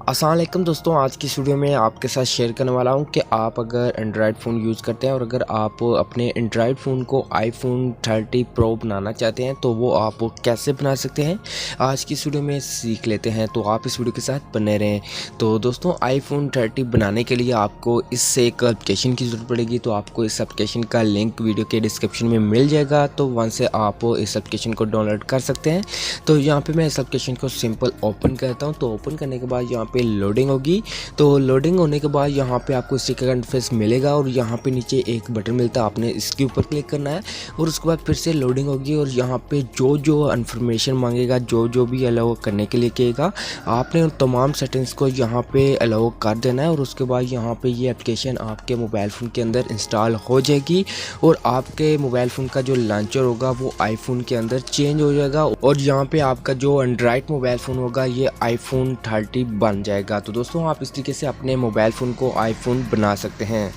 अस्सलाम वालेकुम दोस्तों, आज की इस वीडियो में आपके साथ शेयर करने वाला हूं कि आप अगर एंड्रॉयड फ़ोन यूज़ करते हैं और अगर आप अपने एंड्रॉयड फ़ोन को आईफोन 30 प्रो बनाना चाहते हैं तो वो आप कैसे बना सकते हैं। आज की इस वीडियो में सीख लेते हैं, तो आप इस वीडियो के साथ बने रहें। तो दोस्तों, आईफोन 30 बनाने के लिए आपको इससे एक एप्लीकेशन की ज़रूरत पड़ेगी। तो आपको इस एप्लीकेशन का लिंक वीडियो के डिस्क्रिप्शन में मिल जाएगा, तो वहाँ से आप इस एप्लीकेशन को डाउनलोड कर सकते हैं। तो यहाँ पे मैं इस एप्लीकेशन को सिंपल ओपन करता हूँ। तो ओपन करने के बाद यहाँ पे लोडिंग होगी। तो लोडिंग होने के बाद यहाँ पे आपको इसी का इंटरफेस मिलेगा और यहाँ पे नीचे एक बटन मिलता है, आपने इसके ऊपर क्लिक करना है और उसके बाद फिर से लोडिंग होगी और यहाँ पे जो जो इन्फॉर्मेशन मांगेगा, जो जो भी अलाउ करने के लिए कहेगा, आपने उन तमाम सेटिंग्स को यहाँ पे अलाउ कर देना है और उसके बाद यहाँ पे ये एप्लीकेशन आपके मोबाइल फ़ोन के अंदर इंस्टॉल हो जाएगी और आपके मोबाइल फ़ोन का जो लॉन्चर होगा वो आईफोन के अंदर चेंज हो जाएगा और यहाँ पे आपका जो एंड्रॉयड मोबाइल फ़ोन होगा ये आईफोन 30 बन जाएगा। तो दोस्तों, आप इस तरीके से अपने मोबाइल फ़ोन को आईफोन बना सकते हैं।